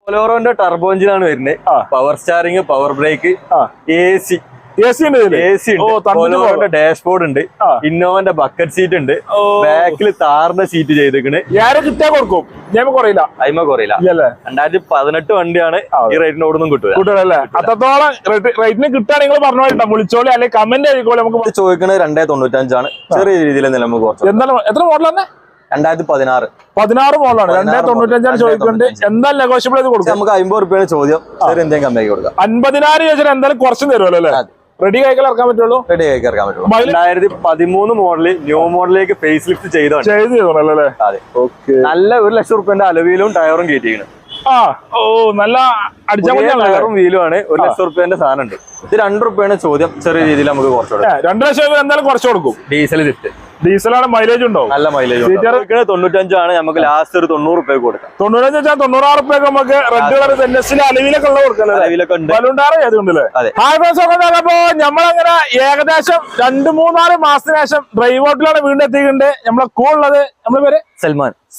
ബൊലേറോന്റെ turbo എഞ്ചിനാണ് വരുന്നത്. Power steering, power brake, AC ഉണ്ട്, ഡാഷ്ബോർഡ് ഉണ്ട്, ഇന്നോവന്റെ ബക്കറ്റ് സീറ്റ് ഉണ്ട്, ബാക്കിൽ താറിന്റെ സീറ്റ് ചെയ്തിരിക്കണ്. അയിമ കുറയില്ല. 2018 വണ്ടിയാണ്. ഈ റേറ്റിനോടൊന്നും കിട്ടൂല. അത്രത്തോളം റേറ്റിന് കിട്ടാൻ നിങ്ങൾ പറഞ്ഞോട്ടോ, വിളിച്ചോളി അല്ലെങ്കിൽ കമന്റ് ആയിക്കോളെ. നമുക്ക് ചോദിക്കുന്നത് 295 ചെറിയ രീതിയിൽ നമുക്ക് കുറച്ച്. എന്താണ് എത്ര മോഡലാണ്? 2016 മോഡലാണ്. 295 ചോദിക്കുന്നുണ്ട്. എന്തായാലും നെഗോഷ്യബിൾ ചെയ്ത് കൊടുക്കും. നമുക്ക് 50 രൂപയാണ് ചോദ്യം. എന്തെങ്കിലും കമ്മിയാക്കി കൊടുക്കാം. 50,000 ചോദിച്ചാൽ എന്തായാലും കുറച്ചും തരുമല്ലോ അല്ലേ? റെഡി കൈകൾ ഇറക്കാൻ പറ്റുള്ളൂ. 2013 മോഡല് ന്യൂ മോഡലിലേക്ക് ഫേസ് ലിഫ്റ്റ് ചെയ്തു. നല്ല 1 ലക്ഷം റുപ്യന്റെ അലവിയിലും ടയറും കയറ്റിയാണ്. നല്ല ടയറും വീലും ആണ്. 1 ലക്ഷം റുപ്യന്റെ സാധനം ഉണ്ട്. ഇത് 2 റുപ്യാണ് ചോദ്യം. ചെറിയ രീതിയിൽ നമുക്ക് കുറച്ച് കൊടുക്കാം. 2 ലക്ഷം എന്തായാലും കുറച്ച് കൊടുക്കും. Diesel lift, ഡീസലാണ്. മൈലേജ് ഉണ്ടോ? നല്ല മൈലേജ്. 95 ആണ്. നമുക്ക് ലാസ്റ്റ് ഒരു 90 റുപ്യ കൊടുക്കാം. 95 96 റുപ്യ നമുക്ക് റെഡ് കളർ അലവിലൊക്കെ ഉള്ള കൊടുക്കാം. അപ്പൊ നമ്മളങ്ങനെ ഏകദേശം 2-3 മാസത്തിന് ശേഷം ഡ്രൈവ് ഔട്ടിലാണ് വീണ്ടും എത്തിയിട്ടുണ്ട്. നമ്മളെ ഉള്ളത് നമ്മുടെ പേര്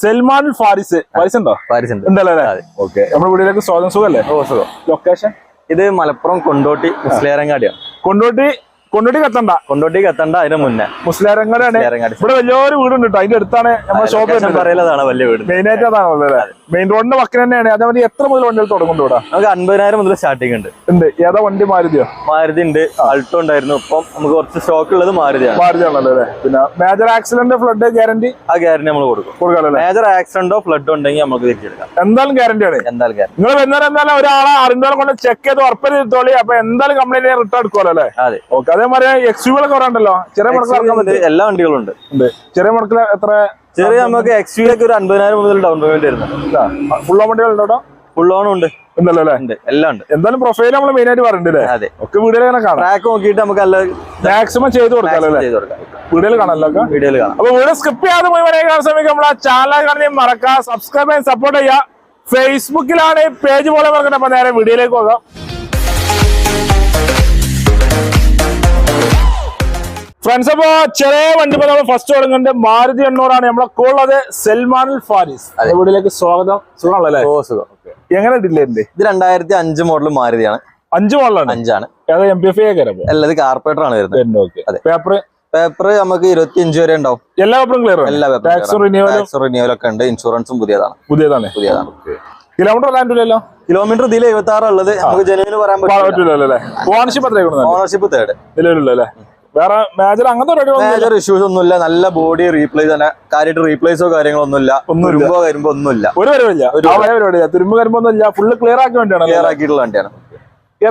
സൽമാൻ ഫാരിസ്. ഉണ്ടോ? ഉണ്ടല്ലേ? ഓക്കെ. നമ്മുടെ വീട്ടിലേക്ക് സ്വാഗതം. സുഖല്ലേ? ലൊക്കേഷൻ ഇത് മലപ്പുറം കൊണ്ടോട്ടി മുസ്ലിയാരങ്ങാടിയാണ്. കൊണ്ടോട്ടി കത്തണ്ട അതിന് മുന്നേ മുസ്ലിയാരങ്ങാടിയാണ്. ഇവിടെ വലിയൊരു വീടുണ്ട് കേട്ടോ. അതിന്റെ അടുത്താണ് നമ്മുടെ ഷോപ്പ്. പറയലതാണ് വലിയ വീട്. മെയിൻ ആയിട്ട് അതാണല്ലേ? മെയിൻ റോഡിന്റെ വക്കിൽ തന്നെയാണ്. അതേപോലെ എത്ര മുതൽ വണ്ടികൾ തുടങ്ങുന്നുണ്ട് ഇവിടെ? നമുക്ക് 50,000 മുതൽ സ്റ്റാർട്ടിംഗ് ഉണ്ട്. ഏതാ വണ്ടി? മാരുതി ഉണ്ട്, ആൾട്ടോ ഉണ്ടായിരുന്നു. ഇപ്പം നമുക്ക് കുറച്ച് സ്റ്റോക്ക് ഉള്ളത് മാരുതിയാണല്ലേ? പിന്നെ മേജർ ആക്സിഡന്റ് ഫ്ലഡ് ഗ്യാരണ്ടി? ആ ഗ്യാരണ്ടി നമ്മൾ കൊടുക്കും. മേജർ ആക്സിഡന്റോ ഫ്ലഡോ ഉണ്ടെങ്കിൽ നമുക്ക് തിരിച്ചെടുക്കാം. എന്തായാലും ഗ്യാരണ്ടിയാണ്. നിങ്ങൾ എന്തായാലും ഒരാളെ അറിഞ്ഞാൽ കൊണ്ട് ചെക്ക് ചെയ്ത് ഉറപ്പ് ചെയ്തോളി. അപ്പൊ എന്തായാലും കംപ്ലൈന്റ് റിട്ടേൺ എടുക്കുമല്ലോ അല്ലേ? അതെ. ഓക്കെ. അതേമാതിരി എക്സ്യൂകളൊക്കെ കുറവുണ്ടല്ലോ. ചെറിയ മുടക്കിൽ എല്ലാ വണ്ടികളും ഉണ്ട്. ചെറിയ മുടക്കിൽ എത്ര? ചെറിയ നമുക്ക് എക്സ്യൂലൊക്കെ ഒരു 50,000 മുതൽ ഡൗൺ പേയ്മെന്റ് വരുന്നുണ്ട്. ഫുൾ ഓൺ വണ്ടികളുണ്ടോ? ഫുൾ ഓണും ഉണ്ട്. എല്ലാം ഉണ്ട്. എന്തായാലും പ്രൊഫൈൽ നമ്മൾ മെയിൻ ആയിട്ട് പറഞ്ഞില്ലേ? അതെ. ഒക്കെ വീഡിയോ കാണാം. ട്രാക്ക് നോക്കിയിട്ട് നമുക്ക് മാക്സിമം ചെയ്ത് കൊടുക്കാം. വീഡിയോയിൽ കാണാമല്ലോ. അപ്പൊ വീഡിയോ സ്കിപ്പ് ചെയ്യാതെ മുഴുവൻ കാണാൻ ശ്രമിക്കുക. നമ്മളെ ചാനൽ കാണുന്ന മറക്കാം, സബ്സ്ക്രൈബ് ചെയ്യാൻ സപ്പോർട്ട് ചെയ്യുക. ഫേസ്ബുക്കിലാണ് പേജ് പോലെ പറഞ്ഞത്. അപ്പൊ നേരെ വീഡിയോയിലേക്ക് പോകാം. ഫ്രണ്ട്സ്, അപ്പൊ ചെറിയ വണ്ടി നമ്മൾ ഫസ്റ്റ് തുടങ്ങുന്നുണ്ട്. മാരുതി 800 ആണ് നമ്മളെ ഉള്ളത്. സൽമാൻ ഫാരിസ്, വീട്ടിലേക്ക് സ്വാഗതം. സുഖമാണല്ലേ? എങ്ങനെ ഡിലേണ്ട്? ഇത് 2005 മോഡൽ മാരുതിയാണ്. 5 മോഡലാണ്. 5 ആണ്. MPF അല്ല, ഇത് കാർപ്പറേറ്റർ ആണ് വരുന്നത്. പേപ്പർ നമുക്ക് 25 വരെ ഉണ്ടാവും. എല്ലാ പേപ്പറും ക്ലിയർ? ടാക്സ് റിന്യൂവൽ ഒക്കെ ഉണ്ട്. ഇൻഷുറൻസും പുതിയതാണ്. കിലോമീറ്റർ ഇതിൽ 76 ഉള്ളത്. നമുക്ക് ജനുവിന് പറയാൻ പറ്റില്ല. Ownership 3rd നിലവിലുള്ളല്ലേ? വേറെ മേജർ അങ്ങനത്തെ മേജർ ഇഷ്യൂസ് ഒന്നുമില്ല. നല്ല ബോഡി റീപ്ലേസ് തന്നെ. കാര്യമായിട്ട് റീപ്ലേസോ കാര്യങ്ങളൊന്നുമില്ല. വരുമ്പോ ഒന്നുമില്ല. തുരുമ്പ് വരുമ്പോ ഒന്നുമില്ല. ഫുള്ള് ക്ലിയർ ആക്കി വേണ്ടിയാണ്. ക്ലിയർ ആക്കിയിട്ടുള്ള വണ്ടിയാണ്.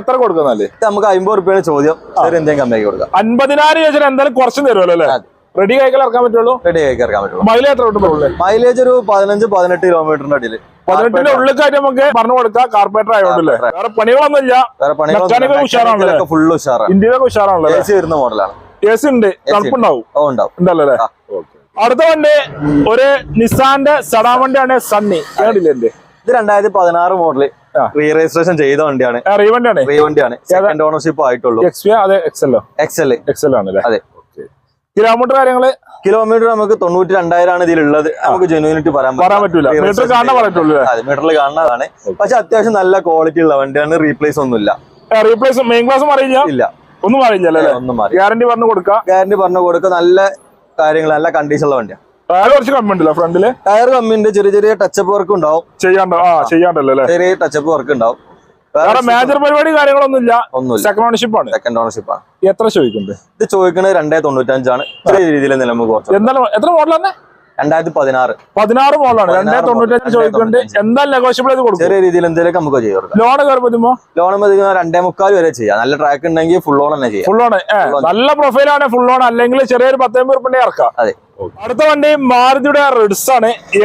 എത്ര കൊടുക്കുന്നല്ലേ? നമുക്ക് 50 രൂപയാണ് ചോദ്യം. എന്തെങ്കിലും കമ്മിയാക്കി കൊടുക്കാം. 50,000 ചോദിച്ചാൽ എന്തായാലും കുറച്ചും തരുമല്ലോ അല്ലേ? റെഡി കൈകൾ ഇറക്കാൻ പറ്റുള്ളൂ. മൈലേജ് എത്ര കിട്ടും? മൈലേജ് ഒരു 15-18 കിലോമീറ്ററിന്റെ അടിയിൽ. 18ന്റെ ഉള്ളിൽ നമുക്ക് പറഞ്ഞു കൊടുക്കാം. കാർപ്പറേറ്റർ ആയതുകൊണ്ടല്ലേ? വേറെ പണികളൊന്നും ഇല്ല. ഫുള്ള് ഉഷാറാണ്. ഇന്ത്യയിലൊക്കെ ഉഷാറാണല്ലോ. AC വരുന്ന മോഡലാണ്. AC ഉണ്ട്. തണുപ്പുണ്ടാവും. ഉണ്ടല്ലേ? അടുത്ത വണ്ടി ഒരു നിസാന്റെ സഡാ വണ്ടിയാണ്. സണ്ണി. ഇത് 2016 മോഡല്. റീ രജിസ്ട്രേഷൻ ചെയ്ത വണ്ടിയാണ്. റീവണ്ടിയാണ്. സെക്കൻഡ് ഓണർഷിപ്പ് ആയിട്ടുള്ളൂ. എക്സൽ ആണല്ലേ? അതെ. കിലോമീറ്റർ കിലോമീറ്റർ നമുക്ക് 92,000 ആണ് ഇതിലുള്ളത്. നമുക്ക് ജെനുവിനിറ്റി പറയാൻ പറ്റില്ല. മീറ്ററിൽ കാണുന്നതാണ്. പക്ഷെ അത്യാവശ്യം നല്ല ക്വാളിറ്റി ഉള്ള വണ്ടിയാണ്. റീപ്ലേസ് ഒന്നുമില്ല. റീപ്ലേസ് മെയിൻ ക്ലാസ് അറിയില്ല. ഇല്ല, ഒന്നും അറിയില്ല. ഗ്യാരണ്ടി പറഞ്ഞു കൊടുക്കുക. നല്ല കാര്യങ്ങൾ, നല്ല കണ്ടീഷൻ ഉള്ള വണ്ടിയാണ്. ടയർ കുറച്ച് കമ്മി ഉണ്ടല്ലോ ഫ്രണ്ടില്. ടയർ കമ്മി ഉണ്ട്. ചെറിയ ടച്ചപ്പ് വർക്ക് ഉണ്ടാവും. ചെയ്യാണ്ടല്ലോ. ചെറിയ ടച്ചപ്പ് വർക്ക് ഉണ്ടാവും. വേറെ മേജർ പരിപാടി കാര്യങ്ങളൊന്നും ഇല്ല. സെക്കൻഡ് ഓണർഷിപ്പ് ആണ്. എത്ര ചോദിക്കുന്നത്? ഇത് ചോദിക്കുന്നത് 295 ആണ്. ചെറിയ രീതിയിൽ നമുക്ക് കുറച്ച്. എത്ര മോഡലാണ്? 2016 മോഡലാണ്. 295 ചോദിക്കുന്നുണ്ട്. എന്തായാലും നെഗോഷ്യബിൾ ചെയ്ത് കൊടുക്കും. ചെറിയ രീതിയിൽ എന്തെങ്കിലും നമുക്ക് ചെയ്ത് കൊടുക്കാം. ലോൺ കയറുമ്പോ 2.25 വരെ ചെയ്യാം. നല്ല ട്രാക്ക് ഉണ്ടെങ്കിൽ ഫുൾ ഓൺ തന്നെ ചെയ്യാം. ഫുൾ ഓൺ നല്ല പ്രൊഫൈലാണ്. ഫുൾ ഓൺ അല്ലെങ്കിൽ ചെറിയൊരു 10-50 രൂപ ഇറക്കാം. അതെ. അടുത്ത വണ്ടി മാരുതിയുടെ റിഡ്സ് ആണ്. ഇത്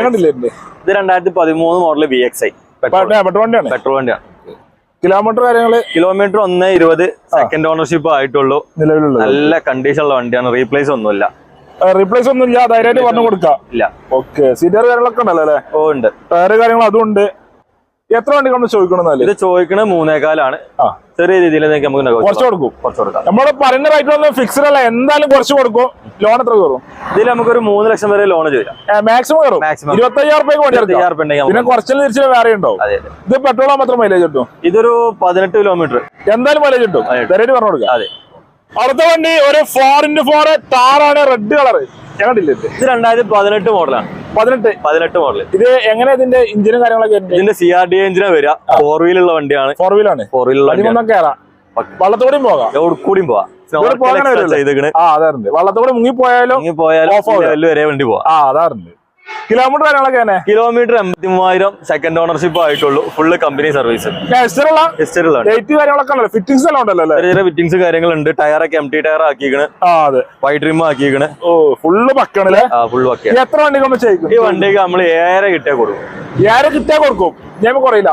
2013 മോഡൽ VXi പെട്രോൾ വണ്ടിയാണ്. കിലോമീറ്റർ 120. സെക്കൻഡ് ഓണർഷിപ്പ് ആയിട്ടുള്ളൂ. നല്ല കണ്ടീഷൻ ഉള്ള വണ്ടിയാണ്. റീപ്ലേസ് ഒന്നുമില്ല. ധൈര്യമായിട്ട് പറഞ്ഞു കൊടുക്കാം. ഇല്ല. ഓക്കെ. സീറ്റർ കാര്യങ്ങളൊക്കെ ഉണ്ടല്ലോ അല്ലേ? ഓ, ഉണ്ട്. ടയർ കാര്യങ്ങൾ അതും ഉണ്ട്. എത്ര വണ്ടി നമ്മൾ ചോദിക്കണം? ഇത് ചോദിക്കണത് 3.4 ചെറിയ രീതിയിൽ നമുക്ക് കുറച്ച് കൊടുക്കും. നമ്മൾ പറയുന്ന റേറ്റ് ഫിക്സ്ഡ് അല്ല, എന്തായാലും കുറച്ച് കൊടുക്കും. ലോൺ എത്ര കയറും? ഇതിൽ നമുക്കൊരു 3 ലക്ഷം വരെ ലോൺ ചോദിക്കാം. മാക്സിമം കയറും. 25,000 പിന്നെ കുറച്ചിൽ തിരിച്ചിൽ വേറെ ഉണ്ടാവും. ഇത് പെട്രോൾ മാത്രം മൈലേജ് കിട്ടും. ഇതൊരു 18 കിലോമീറ്റർ എന്തായാലും മൈലേജ് കിട്ടും. പറഞ്ഞു കൊടുക്കാം. അതെ. അടുത്ത വണ്ടി ഒരു 4x4 താറാണ്, റെഡ് കളർ. ഇത് 2018 മോഡലാണ്. 18 മോഡൽ. ഇത് എങ്ങനെ ഇതിന്റെ എഞ്ചിനും കാര്യങ്ങളൊക്കെ? ഇതിന്റെ CRD എഞ്ചിനാ വരിക. 4 വീലുള്ള വണ്ടിയാണ്. 4 വീലാണ്. കയറാം, വള്ളത്തോടെയും പോകാം, കൂടിയും പോവാം. വള്ളത്തോടെ മുങ്ങിപ്പോയാലും വരെ വണ്ടി പോവാം. അതാറുണ്ട്. കിലോമീറ്റർ കാര്യങ്ങളൊക്കെ? കിലോമീറ്റർ 80,000 സെക്കൻഡ് ഓണർഷിപ്പ് ആയിട്ടുള്ളൂ. Full company service. ഫിറ്റിംഗ്സ് എല്ലാം ഉണ്ടല്ലോ? ചെറിയ ഫിറ്റിംഗ്സ് കാര്യങ്ങളുണ്ട്. ടയറൊക്കെ MT ടയർ ആക്കിക്കണ്. വൈറ്റ് റിം ആക്കിക്കണ്. ഫുള്ള് പക്കണല്ലേ? ഫുള്ള് പക്ക. എത്ര വണ്ടി ഈ വണ്ടിക്ക് നമ്മൾ 7 കിട്ടിയാ കൊടുക്കും. 7 കൊടുക്കും. കുറയില്ല.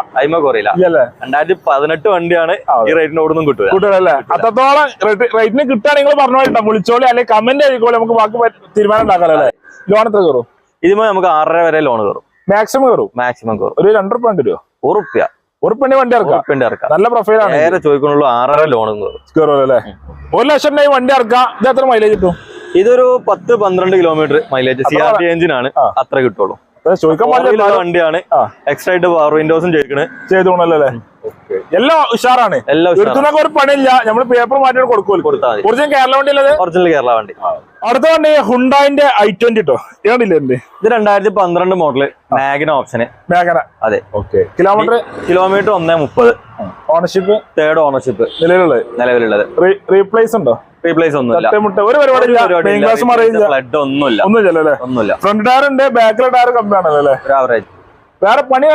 2018 വണ്ടിയാണ്. ഈ റേറ്റിന് ഓടുന്നും കിട്ടൂലല്ലേ? അത്രത്തോളം റേറ്റിന് കിട്ടാൻ നിങ്ങൾ പറഞ്ഞോട്ടോ, വിളിച്ചോളി, അല്ലെങ്കിൽ കമന്റ് ആയിക്കോളെ. നമുക്ക് ബാക്കി തീരുമാനം ഉണ്ടാക്കാല്ലേ? ലോൺ എത്ര കയറും? ഇതിന് നമുക്ക് 6.5 വരെ ലോൺ കയറും. മാക്സിമം കയറും. ഒരു 2 റുപ്യ ഉണ്ട്. ഉറുപ്പിന്റെ വണ്ടി ഇറക്കാം. നല്ല പ്രൊഫൈലാണ്. നേരെ ചോദിക്കുന്നുള്ളൂ. 6.5 ലോൺ കയറും അല്ലേ? 1 ലക്ഷം വണ്ടി ഇറക്കാം. ഇത് എത്ര മൈലേജ് കിട്ടും? ഇതൊരു 10-12 കിലോമീറ്റർ മൈലേജ്. CRD എഞ്ചിനാണ്. അത്ര കിട്ടുള്ളൂ. വണ്ടിയാണ്. എക്സ്ട്രാ ആയിട്ട് പവർ വിൻഡോസും ചെയ്തോണല്ലേ? എല്ലാം ഉഷാറാണ്. ഒരു പണിയില്ല. നമ്മള് പേപ്പർ മാറ്റി കൊടുക്കും. കേരള വണ്ടി അല്ലേ? ഒറിജിനൽ കേരള വണ്ടി. അടുത്ത വണ്ടി ഹുണ്ടായിന്റെ i20 കേട്ടോ. ഏതില്ലേ? ഇത് 2012 മോഡല്. മാഗ്ന ഓപ്ഷന്. അതെ. കിലോമീറ്റർ 130. ഓണർഷിപ്പ് 3rd ഓണർഷിപ്പ് നിലവിലുള്ളത്. റീപ്ലേസ് ഉണ്ടോ? റീപ്ലേസ് ഒന്നുമില്ല. ഫ്രണ്ട് ടയർ ഉണ്ട്, ബാക്കിലെ ടയർ കമ്മിയാണല്ലോ. ആവറേജ്. വേറെ പണി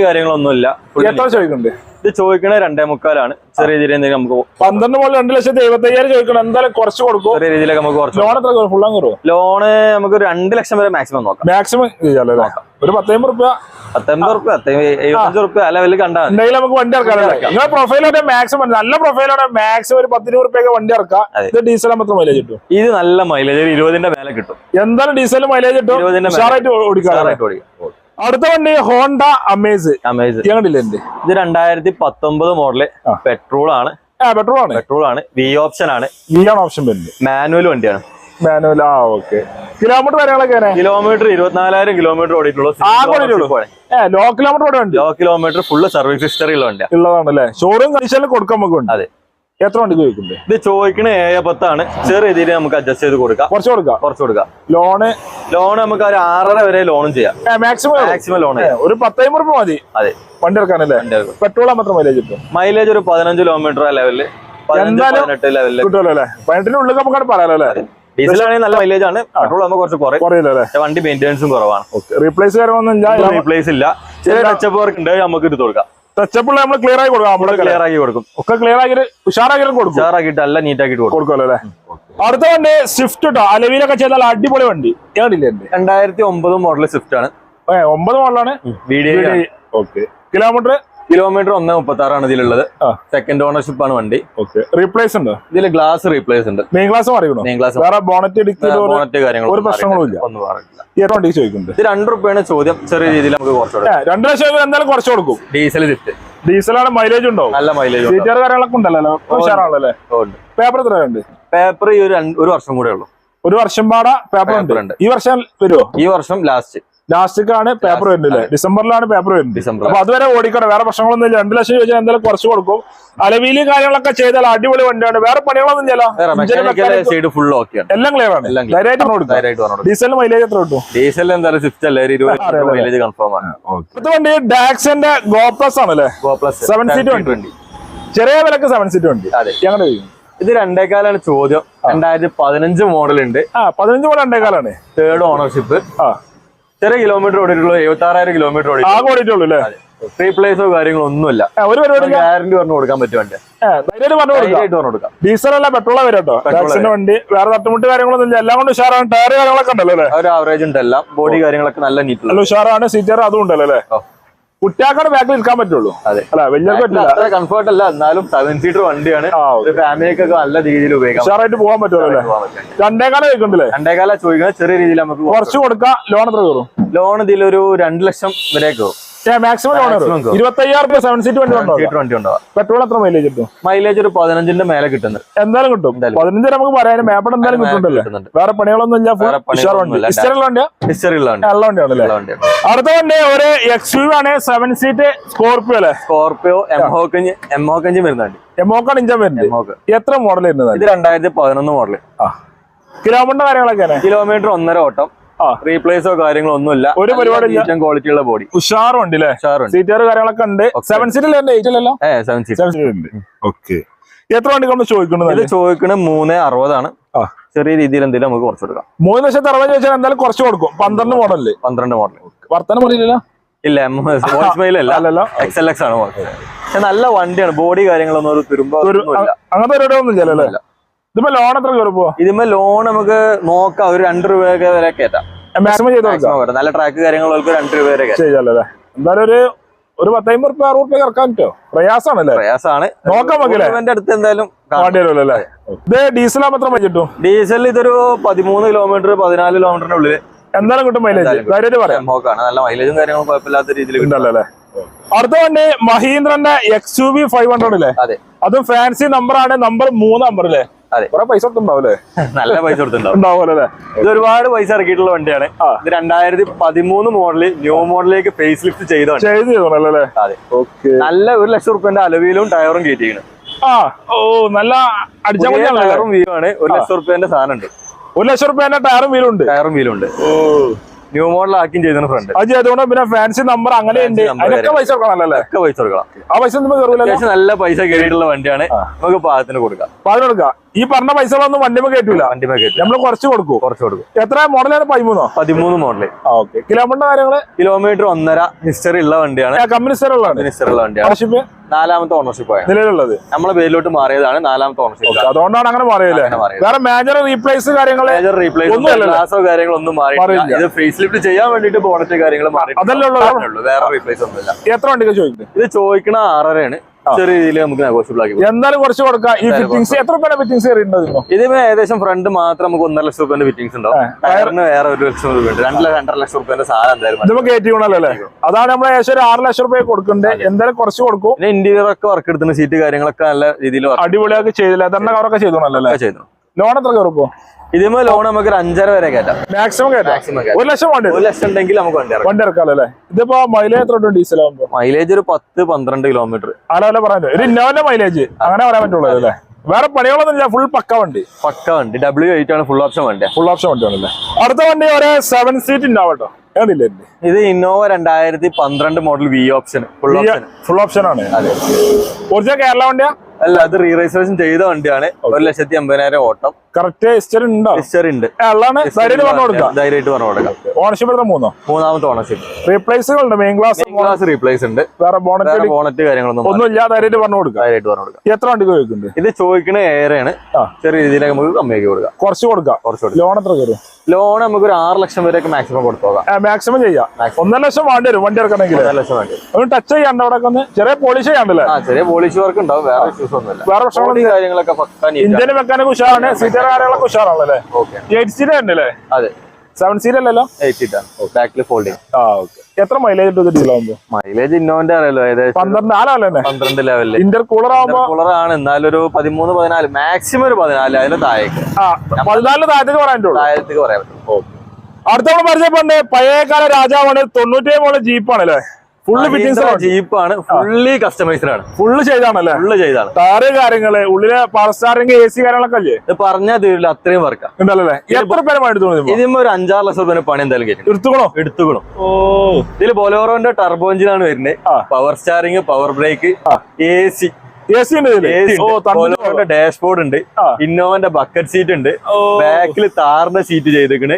കാര്യങ്ങളൊന്നുമില്ല. എത്ര ചോദിക്കുന്നുണ്ട്? ഇത് ചോദിക്കണേ 2.25. ചെറിയ രീതിയിൽ നമുക്ക് 12 മുതൽ 2,75,000 ചോദിക്കണം. എന്തായാലും കുറച്ച് കൊടുക്കും. ചെറിയ രീതിയിലൊക്കെ നമുക്ക് ലോൺ എത്ര ഫുള്ളാൻ കയറും? ലോണ് നമുക്ക് 2 ലക്ഷം വരെ മാക്സിമം നോക്കാം. മാക്സിമം ഒരു 19 റുപ്യ 75 ലെവലിൽ കണ്ടാൽ നമുക്ക് വണ്ടി ഇറക്കാം. പ്രൊഫൈലോടെ മാക്സിമം നല്ല പ്രൊഫൈലോടെ മാക്സിമം ഒരു 10-20 റുപ്യൊക്കെ വണ്ടി ഇറക്കാം. ഇത് ഡീസൽ മാത്രം മൈലേജ് കിട്ടും. ഇത് നല്ല മൈലേജ് 20ന്റെ മേലെ കിട്ടും. എന്തായാലും ഡീസൽ മൈലേജ് കിട്ടും. അടുത്ത വണ്ടി ഹോണ്ട അമേസ്. ഇത് 2019 മോഡല്. പെട്രോൾ ആണ്. വി ഓപ്ഷൻ ആണ്. മാനുവൽ വണ്ടിയാണ്. കിലോമീറ്റർ കാര്യങ്ങളൊക്കെ? കിലോമീറ്റർ 24,000 കിലോമീറ്റർ ഓടിയിട്ടുള്ളൂ. Low kilometre full service history ഉള്ള വണ്ടിയാണ്. ഉള്ളതാണല്ലേ? ഷോറൂം കണ്ടീഷനിൽ കൊടുക്കാൻ നമുക്ക്. അതെ. എത്ര വണ്ടി ചോദിക്കുന്നത്? ഇത് ചോദിക്കണ 7-10 ചെറിയ രീതിയിൽ നമുക്ക് അഡ്ജസ്റ്റ് ചെയ്ത് കൊടുക്കാം. കുറച്ച് കൊടുക്കാം. ലോണ് നമുക്ക് ഒരു 6.5 വരെ ലോണും ചെയ്യാം. മാക്സിമം ലോൺ ഒരു 10,000 റുപ്യ മതി. അതെ. വണ്ടി ഇറക്കാനല്ലേ? പെട്രോൾ മാത്രം മൈലേജ് കിട്ടും. മൈലേജ് ഒരു 15 കിലോമീറ്റർ ലെവലില്. 18 ലെവലില് കിട്ടുമല്ലോ. 18 ഉള്ളിൽ നമുക്ക് പറയാലോ. ഡീസൽ ആണെങ്കിൽ നല്ല മൈലേജ് ആണ്. പെട്രോൾ നമുക്ക് കുറച്ച് കുറയില്ലേ? വണ്ടി മെയിൻ്റെനൻസും കുറവാണ്. റീപ്ലേസ് റീപ്ലേസ് ഇല്ല. ചെറിയ ടച്ചപ്പ് വർക്ക് ഉണ്ട്. നമുക്ക് ഇത് കൊടുക്കാം. ടച്ചപ്പുള്ള നമ്മൾ ക്ലിയർ ആക്കി കൊടുക്കും. ഒക്കെ ക്ലിയർ ആക്കി ഉഷാറാക്കിയിട്ട് നല്ല നീറ്റ് ആക്കിട്ട് കൊടുക്കുമല്ലോ അല്ലേ? അടുത്ത വണ്ടി സ്വിഫ്റ്റ് കേട്ടോ. അലവിലൊക്കെ ചെയ്താൽ അടിപൊളി വണ്ടി. 2009 മോഡൽ സ്വിഫ്റ്റ് ആണ്. 9 മോഡലാണ്. കിലോമീറ്റർ 1.36 ആണ് ഇതിലുള്ളത്. സെക്കൻഡ് ഓണർഷിപ്പ് ആണ് വണ്ടി. റീപ്ലേസ് ഉണ്ട്. ഇതില് ഗ്ലാസ് റീപ്ലേസ് ഉണ്ട്. മെയിൻ ഗ്ലാസ് ഒരു പ്രശ്നങ്ങളും ചോദിക്കുന്നുണ്ട്. ഇത് 2 റുപ്യാണ് ചോദ്യം. ചെറിയ രീതിയിൽ നമുക്ക് കുറച്ച് 2 ലക്ഷം എന്തായാലും കുറച്ച് കൊടുക്കും. ഡീസലാണ്. മൈലേജ് ഉണ്ടോ? നല്ല മൈലേജ്. കാര്യങ്ങളൊക്കെ ഉണ്ടല്ലോ. പേപ്പർ എത്രയുണ്ട്? പേപ്പർ ഈ ഒരു വർഷം കൂടെ ഉള്ളൂ. ഒരു വർഷം പാടാ പേപ്പർ ഉണ്ട്. ഈ വർഷം വരുമോ? ഈ വർഷം ലാസ്റ്റിക്കാണ് പേപ്പർ വരുന്നില്ലേ? ഡിസംബറിലാണ് പേപ്പർ വരുന്നത്. അപ്പൊ അതുവരെ ഓടിക്കണം. വേറെ പ്രശ്നങ്ങളൊന്നും ഇല്ല. 2 ലക്ഷം ചോദിച്ചാൽ എന്തായാലും കുറച്ച് കൊടുക്കും. അലവില് കാര്യങ്ങളൊക്കെ ചെയ്താൽ അടിപൊളി വണ്ടിയാണ്. വേറെ പണികളൊന്നും ചെയ്യല്ലോ. എല്ലാം ക്ലിയർ ആണ്. ഡീസലിന് മൈലേജ് എത്ര കിട്ടും? ഡീസൽ എന്തായാലും 20 വണ്ടി ഡാക്സിന്റെ ഗോ പ്ലസ് ആണല്ലേ? 7 സീറ്റ് വണ്ടി. ചെറിയ വിലക്ക് 7 സീറ്റ് വണ്ടി. എങ്ങനെ ചെയ്യും? ഇത് 2.25 ചോദ്യം. 2015 മോഡൽ ഉണ്ട്. 15 മോഡൽ 2.25 3rd ഓണർഷിപ്പ്. ചെറിയ കിലോമീറ്റർ ഓടിയിട്ടുള്ളൂ. 76,000 കിലോമീറ്റർ ഓടിയിട്ടുള്ളൂ. റീപ്ലേസോ കാര്യങ്ങളോ ഒന്നുമില്ല. ഒരു ഗ്യാരണ്ടി പറഞ്ഞു കൊടുക്കാൻ പറ്റും. ഡീസൽ അല്ല പെട്രോളാ വരട്ടോ. വണ്ടി വേറെ തട്ടുമുട്ട് കാര്യങ്ങളൊന്നും എല്ലാം കൊണ്ട് ഉഷാറാണ്. ടയർ കാര്യങ്ങളൊക്കെ ഉണ്ടല്ലോ അല്ലേ? ഒരു ആവറേജ് ഉണ്ട്. എല്ലാം ബോഡി കാര്യങ്ങളൊക്കെ നല്ല നീറ്റ് ഉഷാറാണ്. സീറ്റർ അതും ഉണ്ടല്ലോ അല്ലേ? കുട്ടിയാക്കാണ് ബാക്കിൽ നിൽക്കാൻ പറ്റുള്ളൂ. അതെ. വലിയ കംഫർട്ട് അല്ല. എന്നാലും 7 സീറ്റർ വണ്ടിയാണ്. ഫാമിലിക്കൊക്കെ നല്ല രീതിയിൽ ഉപയോഗിക്കാം. ഉഷാറായിട്ട് പോകാൻ പറ്റുമല്ലോ. 2.25 ചോദിക്കണ്ടല്ലേ? 2.25 ചോദിക്കുന്നത് ചെറിയ രീതിയിൽ നമുക്ക് കുറച്ച് കൊടുക്കാം. ലോൺ എത്ര കയറും? ലോൺ ഇതിലൊരു 2 ലക്ഷം വരെ കയറും. മാക്സിമം 25,000 7 സീറ്റ് വണ്ടി ഉണ്ടാവും. പെട്രോൾ എത്ര മൈലേജ് കിട്ടും? മൈലേജ് ഒരു 15ന്റെ മേലെ കിട്ടുന്നത് എന്തായാലും കിട്ടും. 15 നമുക്ക് പറയാനും മേപ്പട് എന്തായാലും കിട്ടുന്നുണ്ടല്ലോ. വേറെ പണികളൊന്നും ഇല്ല. അടുത്ത വണ്ടി ഒരു XUV ആണ്, 7 സീറ്റ് സ്കോർപിയോ അല്ലേ? സ്കോർപിയോ എംഹോക്ക് വരുന്നുണ്ട്. എമോക്കാണ് ഇഞ്ചൻ വരുന്നത്. എത്ര മോഡൽ വരുന്നത്? ഇത് 2011 മോഡല്. കിലോമീറ്റർ കാര്യങ്ങളൊക്കെ? കിലോമീറ്റർ 1.5 ഓട്ടം. റീപ്ലേസോ കാര്യങ്ങളോ ഒന്നുമില്ല. ഒരു പരിപാടി ക്വാളിറ്റി ഉള്ള ബോഡി. ഉഷാറുണ്ട് അല്ലേ? സീറ്റർ കാര്യങ്ങളൊക്കെ ഉണ്ട്. 7 സീറ്റിൽ 8 അല്ലല്ലോ? 7 സീറ്റ് ഉണ്ട്. ഓക്കെ. എത്ര വണ്ടി കൊണ്ട് ചോദിക്കുന്നത്? ഇത് ചോദിക്കുന്നത് 360 ആണ്. ചെറിയ രീതിയിൽ എന്തെങ്കിലും നമുക്ക് കുറച്ച് കൊടുക്കാം. 3,60,000 ചോദിച്ചാൽ എന്തായാലും കുറച്ച് കൊടുക്കും. 12 മോഡല്. 12 മോഡൽ. വർത്തനം പറയില്ലല്ലോ? ഇല്ല, XLX ആണ്. പക്ഷെ നല്ല വണ്ടിയാണ്. ബോഡി കാര്യങ്ങളൊന്നും ഒരു തുരുമ്പോ അങ്ങനത്തെ ഒന്നും ഇല്ലല്ലോ. ഇതിപ്പോ ലോൺ എത്ര കയറിപ്പോ? ഇതിപ്പോ ലോൺ നമുക്ക് നോക്കാം. ഒരു 2 രൂപ വരെ കയറ്റാം. മാക്സിമം ചെയ്ത് നല്ല ട്രാക്ക് കാര്യങ്ങൾക്ക് 2 രൂപ വരെ ചെയ്യാല്ലേ? എന്തായാലും ഒരു 50-60 റുപ്യ ഇറക്കാൻ പറ്റോ? പ്രയാസാണല്ലേ? പ്രയാസാണ്. നോക്കാം അടുത്ത് എന്തായാലും വേണ്ടിവരുമല്ലേ? ഇത് ഡീസൽ ആകുമ്പോൾ എത്ര കിട്ടും? ഡീസൽ ഇതൊരു 13 കിലോമീറ്റർ 14 കിലോമീറ്ററിനുള്ളിൽ എന്തായാലും കിട്ടും മൈലേജ്. പറയാം. നല്ല മൈലേജും കാര്യങ്ങളും കുഴപ്പമില്ലാത്ത രീതിയിൽ ഉണ്ടല്ലേ? അടുത്ത വണ്ടി മഹീന്ദ്രന്റെ XUV 500 അല്ലേ? അതെ. അതും ഫാൻസി നമ്പറാണ്. നമ്പർ 3 നമ്പർ അല്ലേ? കുറെ പൈസ കൊടുത്തുണ്ടാവൂലേ? നല്ല പൈസ കൊടുത്തുണ്ടാവുമല്ലേ? ഇത് ഒരുപാട് പൈസ ഇറക്കിയിട്ടുള്ള വണ്ടിയാണ്. ഇത് 2013 മോഡല് ന്യൂ മോഡലിലേക്ക് ഫേസ് ലിഫ്റ്റ് ചെയ്തല്ലേ? അതെ. നല്ല 1 ലക്ഷം റുപ്യന്റെ അലവിയിലും ടയറും കയറ്റിയാണ്. നല്ല അടിച്ച ടയറും വീലും ആണ്. 1 ലക്ഷം റുപ്യന്റെ സാധനം ഉണ്ട്. 1 ലക്ഷം റുപ്യന്റെ ടയറും വീലും ഉണ്ട്. ന്യൂ മോഡൽ ആക്കിയും ചെയ്ത ഫ്രണ്ട്. അത് ചെയ്തുകൊണ്ട് പിന്നെ ഫാൻസി നമ്പർ അങ്ങനെ ഉണ്ട്. അതിനൊക്കെ പൈസ കൊടുക്കണല്ലേ? പൈസ കൊടുക്കണം. ആ പൈസ നല്ല പൈസ കയറിയിട്ടുള്ള വണ്ടിയാണ്. നമുക്ക് പാകത്തിന് കൊടുക്കാം. ഈ പറഞ്ഞ പൈസകളൊന്നും വണ്ടിമ കയറ്റൂല. നമ്മള് കുറച്ച് കൊടുക്കും. എത്ര മോഡലാണ്? 13 മോഡല്. കിലോമീറ്റർ കാര്യങ്ങള്? കിലോമീറ്റർ 1.5 ഹിസ്റ്ററി ഉള്ള വണ്ടിയാണ്. കമ്പനി ഹിസ്റ്ററി ഉള്ള വണ്ടിയാണ്. 4ാമത്തെ ഓണർഷിപ്പ് നിലവിലുള്ളത്. നമ്മളെ പേരിലോട്ട് മാറിയതാണ്. 4ാമത്തെ ഓണർഷിപ്പ്. അതുകൊണ്ടാണ് അങ്ങനെ മാറിയല്ലേ? വേറെ മേജർ റീപ്ലേസ് കാര്യങ്ങളൊന്നും മാറിയില്ല. ഇത് ഫേസ് ലിഫ്റ്റ് ചെയ്യാൻ വേണ്ടിട്ട് ബോണറ്റ് കാര്യങ്ങൾ മാറി. വേറെ റീപ്ലേസ് ഒന്നുമില്ല. എത്ര വണ്ടിക്ക് ചോദിക്കും? ഇത് ചോദിക്കണ 6.5 ചെറിയ രീതിയിൽ നമുക്ക് നെഗോഷ്യബിൾ ആക്കി എന്തായാലും കുറച്ച് കൊടുക്കാം. ഈ ഫിറ്റിംഗ്സ് എത്ര രൂപയുടെ ഫിറ്റിംഗ്സ് ഇതിന് ഏകദേശം ഫ്രണ്ട് മാത്രം നമുക്ക് 1.5 ലക്ഷം രൂപന്റെ ഫിറ്റിംഗ്സ് ഉണ്ടാവും. ടയറിന് വേറെ 1 ലക്ഷം രൂപ ഉണ്ട്. 2-2.5 ലക്ഷം രൂപന്റെ സാധനം എന്തായാലും കയറ്റിക്കണല്ലേ? അതാണ് നമ്മൾ ഏകദേശം 6 ലക്ഷം രൂപ കൊടുക്കുന്നത്. എന്തായാലും കുറച്ച് കൊടുക്കും. പിന്നെ ഇന്റീരിയർ ഒക്കെ വർക്ക് എടുക്കുന്ന സീറ്റ് കാര്യങ്ങളൊക്കെ നല്ല രീതിയിൽ അടിപൊളിയാക്കി ചെയ്തില്ല. തന്നെ കവറൊക്കെ ചെയ്തു. ലോൺ എത്ര കയറുമ്പോ? ഇതിമേ ലോൺ നമുക്ക് 5.5 വരെ കയറ്റാം. മാക്സിമം 1 ലക്ഷം 1 ലക്ഷം ഉണ്ടെങ്കിൽ നമുക്ക് വണ്ടി ഇറക്കാമല്ലേ? ഇതിപ്പോ മൈലേജ് എത്ര ഉണ്ട് ഡീസൽ ആകുമ്പോ? മൈലേജ് ഒരു 10-12 കിലോമീറ്റർ. അല്ല പറയാൻ ഒരു ഇന്നോവന്റെ മൈലേജ് അങ്ങനെ പറയാൻ പറ്റുള്ളൂ അല്ലേ? വേറെ പണികളൊന്നും ഇല്ല. ഫുൾ പക്ക വണ്ടി. W8 ആണ്. ഫുൾ ഓപ്ഷൻ വണ്ടിയാണല്ലേ? അടുത്ത വണ്ടി ഒരു 7 സീറ്റ് ഉണ്ടാവട്ടോ. ഇത് Innova 2012 model V option. Full option ആണ്. ഒറിജിനൽ കേരള വണ്ടിയാ? അല്ല, അത് റീ രജിസ്ട്രേഷൻ ചെയ്ത വണ്ടിയാണ്. 1,80,000 ഓട്ടം. കറക്റ്റ് ഹിസ്റ്ററി ഉണ്ട്. ധൈര്യമായിട്ട് പറഞ്ഞു കൊടുക്കാം. ഓണർഷിപ്പ് 3ാമത്തെ ഓണർഷിപ്പ്. റീപ്ലേസുകളുണ്ട്. മെയിൻ ഗ്ലാസ് റീപ്ലേസ് ഉണ്ട്. വേറെ ബോണറ്റ് കാര്യങ്ങളൊന്നും ഒന്നുമില്ല. ധൈര്യമായിട്ട് പറഞ്ഞു കൊടുക്കാം. എത്ര വണ്ടി ചോദിക്കുന്നുണ്ട്? ഇത് ചോദിക്കണ ഏറെയാണ്. ചെറിയ രീതിയിൽ നമുക്ക് കമ്മിയാക്കി കൊടുക്കാം. കുറച്ച് കൊടുക്കാം. ലോൺ എത്ര കയറും? ലോൺ നമുക്ക് ഒരു 6 ലക്ഷം വരെയൊക്കെ മാക്സിമം കൊടുത്തോക്കാം. മാക്സിമം ചെയ്യാം. 1.5 ലക്ഷം വേണ്ടി വരും വണ്ടി ഇറക്കണമെങ്കിൽ. 1.5 ലക്ഷം വേണ്ടി വരും. ടച്ച് ചെയ്യാണ്ട് അവിടെ ചെറിയ പോളിഷ് ചെയ്യാണ്ടല്ലേ? ചെറിയ പോളിഷ് വർക്ക് ഉണ്ടാവും. വേറെ ഇഷ്യൂസ് ഒന്നുമില്ല. വേറെ പ്രശ്നങ്ങളും കാര്യങ്ങളൊക്കെ ഇന്ത്യൻ മെക്കാനിക് ഉഷാറാണ്. സീറ്റർ കാര്യങ്ങളൊക്കെ ഉഷാറാണല്ലേ? 8 സീറ്റ് ഉണ്ടല്ലേ? അതെ. 7 സീറ്റ് അല്ലല്ലോ? 8 സീറ്റ് ആണ്. ബാക്കിൽ ഫോൾഡിങ്. എത്ര മൈലേജ് ഡീലാകുമ്പോ? മൈലേജ് ഇന്നോന്റെ അറിയാലോ, ഏകദേശം 12 ലെവലില്. ഇന്റർ കൂളർ ആണ്. എന്നാലും ഒരു 13-14 മാക്സിമം ഒരു 14. അതിന് താഴേക്ക് 14 താഴത്തേക്ക് പറയാൻ പറ്റും. അടുത്ത പരിചയപ്പെട്ട് പഴയകാല രാജാവാണ്. 97 മോഡൽ ജീപ്പാണ് അല്ലേ? ഫുള്ള് ഫിറ്റിംഗ്സ് ജീപ്പാണ്. ഫുള്ളി കസ്റ്റമൈസ്ഡ് ആണ്. ഫുള്ള് ചെയ്താണ്. ടയറ് കാര്യങ്ങള് ഉള്ളിലെ പവർ സ്റ്റാറിംഗ് AC കാര്യങ്ങളൊക്കെ അല്ലേ? ഇത് പറഞ്ഞാൽ തീരില്ല. അത്രയും വർക്ക് ഉണ്ടല്ലേ? എത്ര പേര് ഇതിന് ഒരു 5-6 ലക്ഷം രൂപ പണി എന്തായാലും എടുത്തുക്കണോ. ഇതിൽ ബൊലോറോന്റെ ടർബോ എഞ്ചിനാണ് വരുന്നത്. Power steering, power brake, AC, dashboard ഉണ്ട്. ഇന്നോവന്റെ ബക്കറ്റ് സീറ്റ് ഉണ്ട്. ബാക്കിൽ താറിന്റെ സീറ്റ് ചെയ്തിക്കണ്.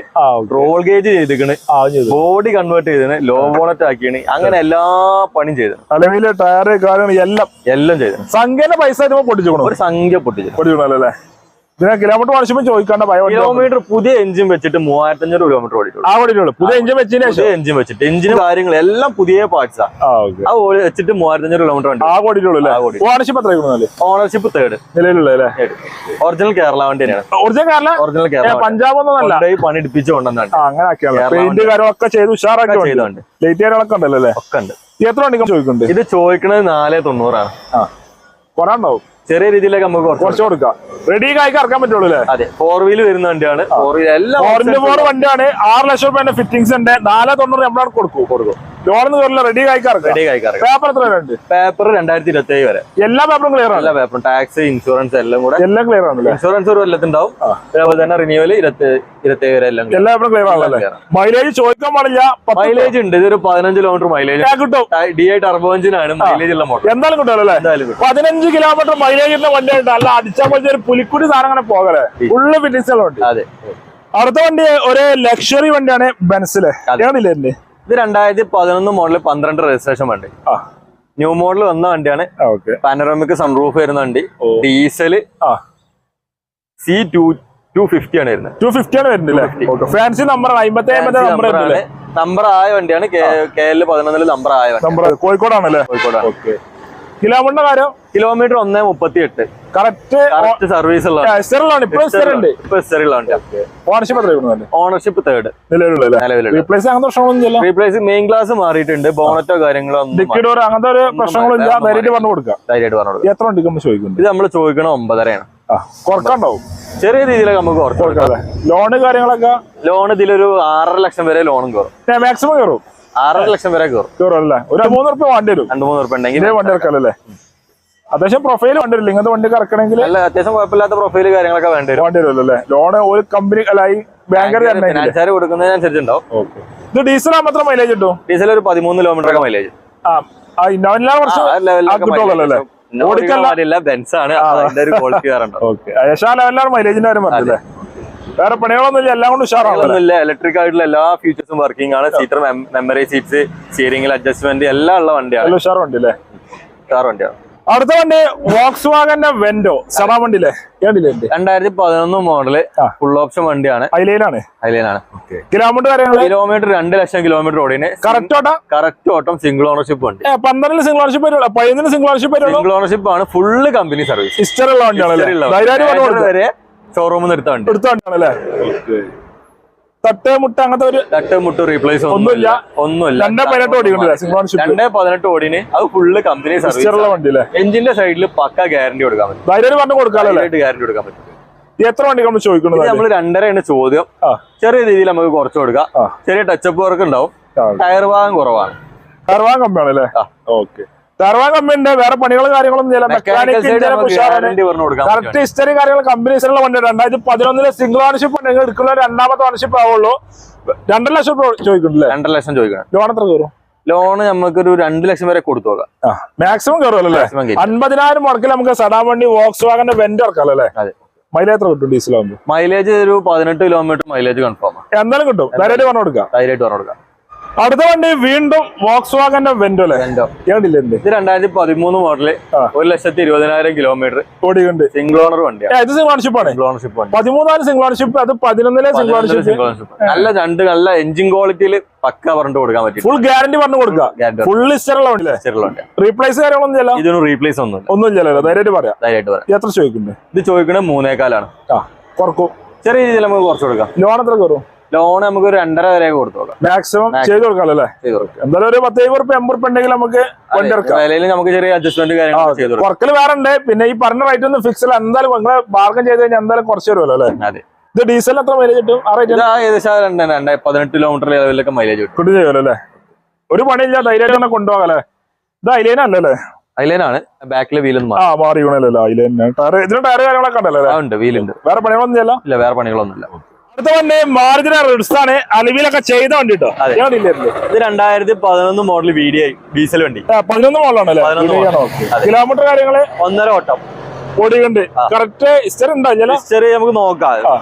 റോൾ ഗേജ് ചെയ്തിക്കണ്. ബോഡി കൺവേർട്ട് ചെയ്തിന്. ലോ ബോണറ്റ് ആക്കിയാണ്. അങ്ങനെ എല്ലാ പണിയും ചെയ്തു. അലവിലെ ടയറ് കാര്യങ്ങൾ എല്ലാം ചെയ്തു. സംഖ്യന്റെ പൈസ പൊട്ടിച്ചു. ഒരു സംഖ്യ പൊട്ടിച്ചു. കിലോമീറ്റർ വാങ്ങിച്ചപ്പോ ചോദിക്കാണ്ട. കിലോമീറ്റർ പുതിയ എഞ്ചിൻ വെച്ചിട്ട് 3500 കിലോമീറ്റർ ഓടിയിട്ടുള്ളൂ. പുതിയ എഞ്ചിൻ വെച്ചിട്ട് എഞ്ചിനും കാര്യങ്ങളും എല്ലാം പുതിയ പാർട്സ് ആണ്. അത് വെച്ചിട്ട് 3500 കിലോമീറ്റർ ഓണർഷിപ്പ് 3rd നിലവിലുള്ള. ഒറിജിനൽ കേരള വണ്ടി തന്നെയാണ്. ഒറിജിനൽ കേരള പഞ്ചാബ് ഒന്നും പണി എടുപ്പിച്ചു കൊണ്ടുവന്നാണ്. അങ്ങനെ ചെയ്ത് ഉഷാറാക്കി ചെയ്തുണ്ട്. ലൈറ്റ് കാര്യങ്ങളൊക്കെ ഉണ്ടല്ലോ? ഒക്കെ ഉണ്ട്. എത്ര വണ്ടിക്കും ചോദിക്കുന്നുണ്ട്? ഇത് ചോദിക്കുന്നത് 490 കൊറേ ഉണ്ടാവും. ചെറിയ രീതിയിലേക്ക് നമുക്ക് കുറച്ച് കൊടുക്കാം. റെഡി കായ്ക്ക് ഇറക്കാൻ പറ്റുള്ളൂ അല്ലേ? അതെ, 4 വീല് വരുന്ന വണ്ടിയാണ്. 4 വീൽ എല്ലാം 4x4 വണ്ടിയാണ്. 6 ലക്ഷം രൂപ ഫിറ്റിംഗ്സ് ഉണ്ട്. 490 നമ്മളാണ് കൊടുക്കും. ലോണെന്ന് കയറില്ല, റെഡി കായ്ക്ക് ഇറക്കാം. പേപ്പർ എത്ര ഉണ്ട്? പേപ്പർ 2027 വരെ എല്ലാ പേപ്പറും ക്ലിയർ ആണ്. എല്ലാ പേപ്പറും ടാക്സ് ഇൻഷുറൻസ് എല്ലാം കൂടെ എല്ലാം ക്ലിയർ ആണ്. ഇൻഷുറൻസ് ഒരു കൊല്ലത്തുണ്ടാവും. അതുപോലെ തന്നെ റിന്യൂവൽ 27 വരെ എല്ലാം എല്ലാ പേപ്പറും ക്ലിയർ ആണല്ലേ? മൈലേജ് ചോദിക്കാൻ പാടില്ല. മൈലേജ് ഉണ്ട്. ഇതൊരു 15 കിലോമീറ്റർ മൈലേജ് കിട്ടും. DI ടർബോ എഞ്ചിനാണ് മൈലേജ് ഉള്ള മോഡൽ. എന്തായാലും കിട്ടുമല്ലോ അല്ലേ? 15 കിലോമീറ്റർ മൈലേജിന്റെ വണ്ടിയായിട്ട് അല്ല അടിച്ചാൽ പോലത്തെ ഒരു പുലിക്കുടി സാധനം അങ്ങനെ പോകലേ. ഫുള്ള് ഫിറ്റിംഗ്സുകളുണ്ട്. അതെ. അടുത്ത വണ്ടി ഒരു ലക്ഷറി വണ്ടിയാണ്, ബെൻസിലെ. ഇത് 2011 മോഡൽ 12 രജിസ്ട്രേഷൻ വണ്ടി. ന്യൂ മോഡൽ വന്ന വണ്ടിയാണ്. പാനറോമിക് സൺറൂഫ് വരുന്ന വണ്ടി. ഡീസല് C250 ആണ് വരുന്നത്. 250 ആണ് വരുന്നത്. ഫാൻസി നമ്പർ നമ്പർ ആയ വണ്ടിയാണ്. KL11 നമ്പർ ആയ വണ്ടി. കോഴിക്കോടാണല്ലേ? കോഴിക്കോടാണ്. കിലോമീറ്ററിന്റെ കാര്യം kilometre 138 correct service ownership third. Replace main class മാറിയിട്ടുണ്ട്. ബോണറ്റോ കാര്യങ്ങളോ അങ്ങനത്തെ ഒരു പ്രശ്നങ്ങളില്ല. ധൈര്യമായിട്ട് പറഞ്ഞു കൊടുക്കാം. എത്ര വണ്ടിക്ക് ചോദിക്കുന്നു? ഇത് നമ്മൾ ചോദിക്കണം 9.5 ആണ്. കുറക്കാണ്ടാവും ചെറിയ രീതിയിലൊക്കെ നമുക്ക് കുറച്ച്. ലോണ് കാര്യങ്ങളൊക്കെ ലോൺ ഇതിലൊരു 6.5 ലക്ഷം വരെ ലോണും കയറും. മാക്സിമം കയറും 6.5 ലക്ഷം വരെ കയറും അല്ലേ? ഒരു 3 റുപ്യ വേണ്ടി വരും. 2-3 റുപ്യ ഉണ്ടെങ്കിൽ വണ്ടി ഇറക്കാല്ലേ? അത്യാവശ്യം പ്രൊഫൈൽ വേണ്ടി വരില്ല ഇങ്ങനത്തെ വണ്ടി ഇറക്കണമെങ്കിൽ. അല്ല, അത്യാവശ്യം കുഴപ്പമില്ലാത്ത പ്രൊഫൈൽ കാര്യങ്ങളൊക്കെ വേണ്ടി വരുമല്ലോ അല്ലേ? ലോണ് ഒരു കമ്പനി അല്ല ഈ ബാങ്കർ കൊടുക്കുന്നതിനനുസരിച്ചുണ്ടാവും. ഇത് ഡീസൽ മാത്രം മൈലേജ് കിട്ടും. ഡീസൽ ഒരു 13 കിലോമീറ്റർ ഒക്കെ മൈലേജ്. എല്ലാ വർഷവും മൈലേജിന്റെ കാര്യം പറഞ്ഞല്ലേ? വേറെ പണികളൊന്നുമില്ല, എല്ലാം കൊണ്ട് ഉഷാറാണല്ല. ഇലക്ട്രിക് ആയിട്ടുള്ള എല്ലാ ഫീച്ചേഴ്സും വർക്കിംഗ് ആണ്. സീറ്റർ മെമ്മറി സീറ്റ്സ്, സ്റ്റിയറിംഗിൽ അഡ്ജസ്റ്റ്മെന്റ് എല്ലാം ഉള്ള വണ്ടിയാണ്. ഉഷാർ വണ്ടിയല്ലേ? ഉഷാർ വണ്ടിയാണ്. അടുത്ത വണ്ടി വോക്സ്വാഗന്റെ വെന്റോ സെഡാൻ വണ്ടിയില്ലേ? 2011 മോഡല് ഫുൾ ഓപ്ഷൻ വണ്ടിയാണ്. ഹൈലൈനാണ്. കിലോമീറ്റർ 2 ലക്ഷം കിലോമീറ്റർ ഓടിന്. കറക്റ്റ് ഓട്ടം. സിംഗിൾ ഓണർഷിപ്പ് വണ്ടി. 12 സിംഗിൾ ഓണർഷിപ്പ് വരുള്ളൂ. 15 സിംഗിൾ ഓണർഷിപ്പ് ഓണർഷിപ്പ് ആണ്. Full company service. ഹിസ്റ്ററുള്ള വണ്ടിയാണ്. ഷോറൂമിൽ നിന്ന് എടുത്ത വണ്ടിയാണല്ലേ? തട്ടുമുട്ട് അങ്ങനത്തെ ഒരു തട്ടുമുട്ട് റീപ്ലേസ് ഒന്നുമില്ല. 2018 ഓടിന്. അത് ഫുള്ള് കമ്പനി സർവീസ് വണ്ടിയില്ലേ? എഞ്ചിന്റെ സൈഡിൽ പക്ക ഗ്യാരണ്ടി കൊടുക്കാൻ പറ്റും. ഗ്യാരണ്ടി കൊടുക്കാൻ പറ്റും. എത്ര വണ്ടി നമ്മൾ ചോദിക്കുന്നത്? നമ്മൾ 2.5 ചോദ്യം. ചെറിയ രീതിയിൽ നമുക്ക് കുറച്ച് കൊടുക്കാം. ചെറിയ ടച്ചപ്പ് വർക്ക് ഉണ്ടാവും. ടയർ ഭാഗം കുറവാണ്. ടയർ ഭാഗം കമ്മിയാണല്ലേ? ഓക്കെ. ടർവാൻ കമ്പനിന്റെ വേറെ പണികളും കാര്യങ്ങളും കറക്റ്റ് ഹിസ്റ്ററി കാര്യങ്ങൾ കമ്പനീസിലുള്ള വണ്ടി. 2011 സിംഗിൾ ഓണർഷിപ്പ് ഉണ്ടെങ്കിൽ എടുക്കുന്ന 2ാമത്തെ ഓണർഷിപ്പ് ആവുള്ളൂ. 2.5 ലക്ഷം ചോദിക്കുന്നുണ്ടല്ലേ? 2.5 ലക്ഷം ചോദിക്കണം. ലോൺ എത്ര കയറും? ലോണ് നമുക്കൊരു 2 ലക്ഷം വരെ കൊടുത്തു നോക്കാം. മാക്സിമം കയറുമല്ലേ? 50,000 മുടക്കിൽ നമുക്ക് സെഡാൻ വണ്ടി വോക്സ്വാഗന്റെ വെന്റ് ഇറക്കാം അല്ലേ? മൈലേജ് എത്ര കിട്ടും ഡീസൽ ആകുമ്പോൾ? മൈലേജ് ഒരു 18 കിലോമീറ്റർ മൈലേജ് കൺഫേം എന്തായാലും കിട്ടും. ധൈര്യമായിട്ട് പറഞ്ഞു കൊടുക്കാം. അടുത്ത വണ്ടി വീണ്ടും വോക്സ്വാഗന്റെ വെന്റോ അല്ലേ? ഇത് 2013 മോഡല്. 1,20,000 കിലോമീറ്റർ ഓടിയുണ്ട്. സിംഗിൾ ഓണർ വണ്ടിയാണ്. ഇത് സിംഗിൾ ഓണർഷിപ്പ് ആണ്. 13 സിംഗിൾ ഓണർഷിപ്പ്. അത് 11 സിംഗിൾ ഓണർഷിപ്പ്. നല്ല എഞ്ചിൻ ക്വാളിറ്റിയിൽ പക്ക പറഞ്ഞു കൊടുക്കാൻ പറ്റും. ഫുൾ ഗ്യാരണ്ടി പറഞ്ഞു കൊടുക്കാം. ഫുൾ ഹിസ്റ്ററുള്ള വണ്ടി. റീപ്ലേസ് കാര്യങ്ങളൊന്നും ഇല്ല. ഇതിന് റീപ്ലേസ് ഒന്നുമില്ലല്ലോ? ധൈര്യമായിട്ട് പറയാം. എത്ര ചോദിക്കുന്നത്? ഇത് ചോദിക്കുന്നത് 3.25 കുറക്കും. ചെറിയ രീതിയിൽ നമുക്ക് കുറച്ച് കൊടുക്കാം. ലോൺ എത്ര കയറും? ലോൺ നമുക്ക് ഒരു 2.5 വരെ കൊടുത്തു നോക്കാം. മാക്സിമം ചെയ്ത് കൊടുക്കാം അല്ലേ? എന്തായാലും ഒരു 10-20 റുപ്യ 80 റുപ്യ ഉണ്ടെങ്കിൽ നമുക്ക് വിലയിൽ നമുക്ക് ചെറിയ അഡ്ജസ്റ്റ്മെന്റ് കാര്യങ്ങൾ കുറക്കൽ വേറെ ഉണ്ട്. പിന്നെ ഈ പറഞ്ഞ റേറ്റ് ഒന്നും ഫിക്സ് അല്ല. എന്തായാലും നിങ്ങൾ ബാർഗൻ ചെയ്ത് കഴിഞ്ഞാൽ എന്തായാലും കുറച്ച് വരുമല്ലോ അല്ലേ? അതെ. ഇത് ഡീസൽ എത്ര മൈലേജ് കിട്ടും? ഏകദേശം 18 കിലോമീറ്റർ ലെവലിലൊക്കെ മൈലേജ് കിട്ടും ചെയ്യുമല്ലോ അല്ലേ? ഒരു പണിയില്ല, ധൈര്യമായിട്ട് തന്നെ കൊണ്ടുപോകാം അല്ലേ? ഇത് ഐലൈൻ അല്ലല്ലേ? ഐലൈനാണ്. ബാക്കിലെ വീലൊന്നും മാറിയല്ലോ. ഇതിന് ടയർ കാര്യങ്ങളൊക്കെ ഉണ്ടല്ലോ? ഉണ്ട്, വീലുണ്ട്. വേറെ പണികളൊന്നും ഇല്ല. വേറെ പണികളൊന്നും ഇല്ല. അടുത്ത വണ്ടി മാരുതിയുടെ റിഡ്സാണ്. അലവിലൊക്കെ ചെയ്ത വണ്ടി കേട്ടോ. ഇത് 2011 മോഡൽ VDI ഡീസൽ വണ്ടി. 11 മോഡലാണല്ലേ? കിലോമീറ്റർ കാര്യങ്ങള് 1.5 ഓട്ടം ഓടിയുണ്ട്. കറക്റ്റ് ഹിസ്റ്ററി ഉണ്ടോ? ഹിസ്റ്ററി നമുക്ക് നോക്കാം.